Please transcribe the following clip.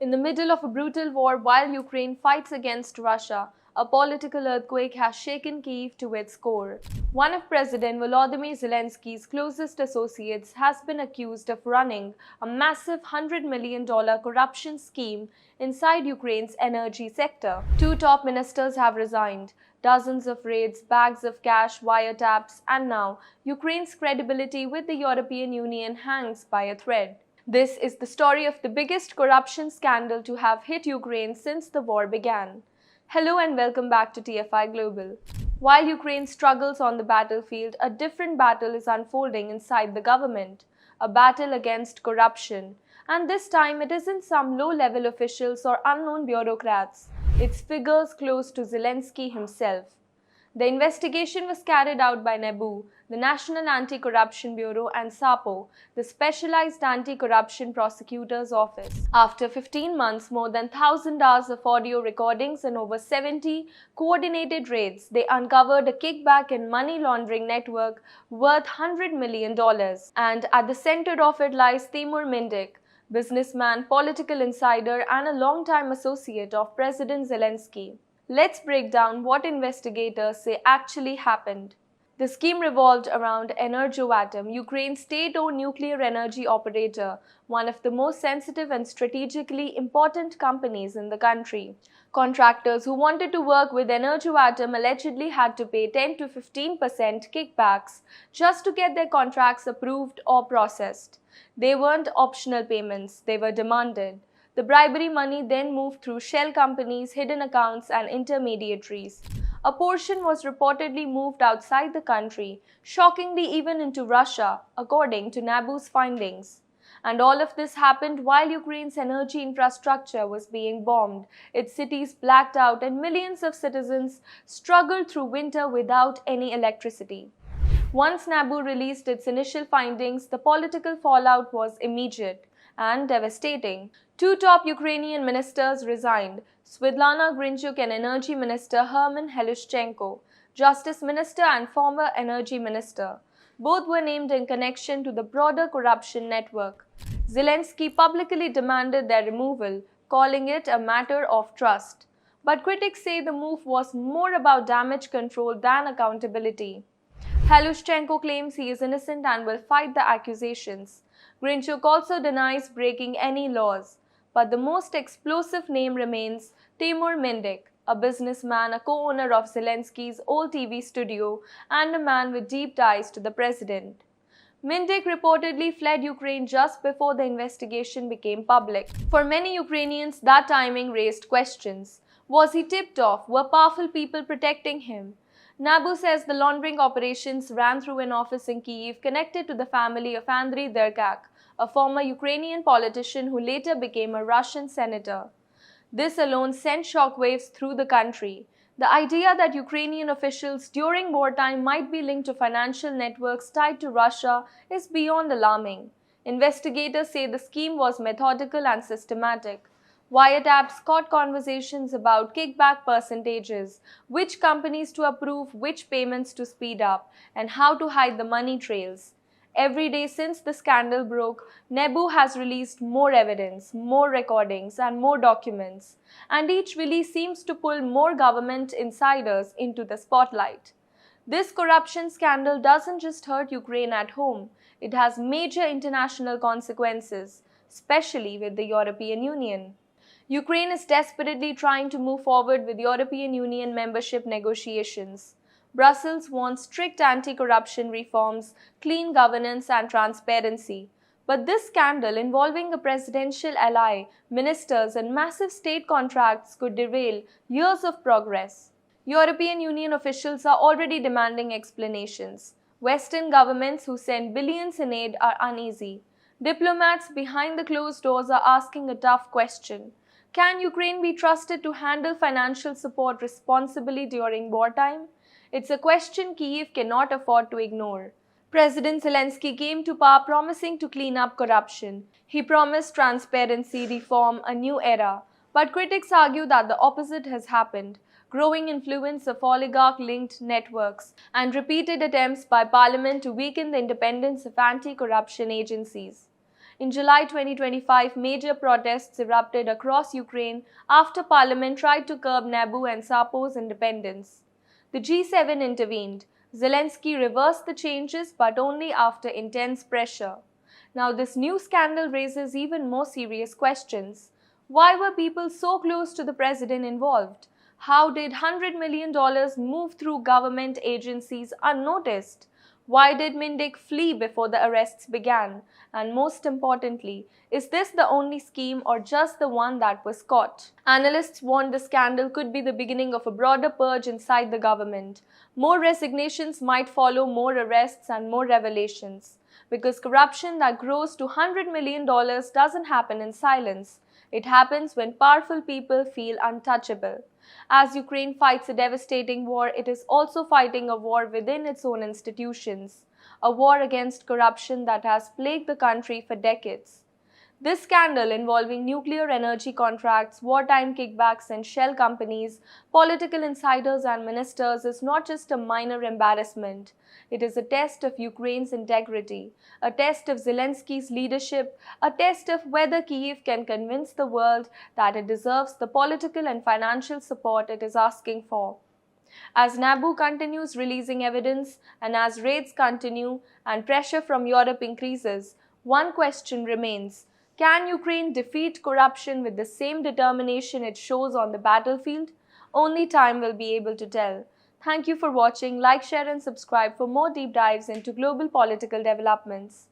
In the middle of a brutal war while Ukraine fights against Russia, a political earthquake has shaken Kyiv to its core. One of President Volodymyr Zelensky's closest associates has been accused of running a massive $100 million corruption scheme inside Ukraine's energy sector. Two top ministers have resigned, dozens of raids, bags of cash, wiretaps, and now Ukraine's credibility with the European Union hangs by a thread. This is the story of the biggest corruption scandal to have hit Ukraine since the war began. Hello and welcome back to TFI Global. While Ukraine struggles on the battlefield, a different battle is unfolding inside the government, a battle against corruption. And this time it isn't some low-level officials or unknown bureaucrats. It's figures close to Zelensky himself. The investigation was carried out by NABU, the National Anti-Corruption Bureau, and SAPO, the Specialized Anti-Corruption Prosecutor's Office. After 15 months, more than 1,000 hours of audio recordings and over 70 coordinated raids, they uncovered a kickback and money laundering network worth $100 million. And at the center of it lies Timur Mindik, businessman, political insider, and a longtime associate of President Zelensky. Let's break down what investigators say actually happened. The scheme revolved around Energoatom, Ukraine's state-owned nuclear energy operator, one of the most sensitive and strategically important companies in the country. Contractors who wanted to work with Energoatom allegedly had to pay 10 to 15% kickbacks just to get their contracts approved or processed. They weren't optional payments, they were demanded. The bribery money then moved through shell companies, hidden accounts, and intermediaries. A portion was reportedly moved outside the country, shockingly even into Russia, according to NABU's findings. And all of this happened while Ukraine's energy infrastructure was being bombed, its cities blacked out, and millions of citizens struggled through winter without any electricity. Once NABU released its initial findings, the political fallout was immediate and devastating. Two top Ukrainian ministers resigned, Svitlana Grinchuk and Energy Minister Herman Helushchenko, Justice Minister and former Energy Minister. Both were named in connection to the broader corruption network. Zelensky publicly demanded their removal, calling it a matter of trust. But critics say the move was more about damage control than accountability. Helushchenko claims he is innocent and will fight the accusations. Grinchuk also denies breaking any laws. But the most explosive name remains Timur Mindik, a businessman, a co-owner of Zelensky's old TV studio, and a man with deep ties to the president. Mindik reportedly fled Ukraine just before the investigation became public. For many Ukrainians, that timing raised questions. Was he tipped off? Were powerful people protecting him? NABU says the laundering operations ran through an office in Kyiv connected to the family of Andriy Derkak, a former Ukrainian politician who later became a Russian senator. This alone sent shockwaves through the country. The idea that Ukrainian officials during wartime might be linked to financial networks tied to Russia is beyond alarming. Investigators say the scheme was methodical and systematic. Wiretaps caught conversations about kickback percentages, which companies to approve, which payments to speed up, and how to hide the money trails. Every day since the scandal broke, NABU has released more evidence, more recordings, and more documents. And each release seems to pull more government insiders into the spotlight. This corruption scandal doesn't just hurt Ukraine at home, it has major international consequences, especially with the European Union. Ukraine is desperately trying to move forward with European Union membership negotiations. Brussels wants strict anti-corruption reforms, clean governance, and transparency. But this scandal involving a presidential ally, ministers, and massive state contracts could derail years of progress. European Union officials are already demanding explanations. Western governments who send billions in aid are uneasy. Diplomats behind the closed doors are asking a tough question. Can Ukraine be trusted to handle financial support responsibly during wartime? It's a question Kyiv cannot afford to ignore. President Zelensky came to power promising to clean up corruption. He promised transparency, reform, a new era. But critics argue that the opposite has happened. Growing influence of oligarch-linked networks and repeated attempts by parliament to weaken the independence of anti-corruption agencies. In July 2025, major protests erupted across Ukraine after parliament tried to curb Nabu and Sapo's independence. The G7 intervened. Zelenskyy reversed the changes, but only after intense pressure. Now, this new scandal raises even more serious questions. Why were people so close to the president involved? How did $100 million move through government agencies unnoticed? Why did Mindik flee before the arrests began? And most importantly, is this the only scheme or just the one that was caught? Analysts warned the scandal could be the beginning of a broader purge inside the government. More resignations might follow, more arrests and more revelations. Because corruption that grows to $100 million doesn't happen in silence. It happens when powerful people feel untouchable. As Ukraine fights a devastating war, it is also fighting a war within its own institutions, a war against corruption that has plagued the country for decades. This scandal involving nuclear energy contracts, wartime kickbacks and shell companies, political insiders and ministers is not just a minor embarrassment. It is a test of Ukraine's integrity, a test of Zelensky's leadership, a test of whether Kyiv can convince the world that it deserves the political and financial support it is asking for. As Nabu continues releasing evidence and as raids continue and pressure from Europe increases, one question remains. Can Ukraine defeat corruption with the same determination it shows on the battlefield? Only time will be able to tell. Thank you for watching. Like, share and subscribe for more deep dives into global political developments.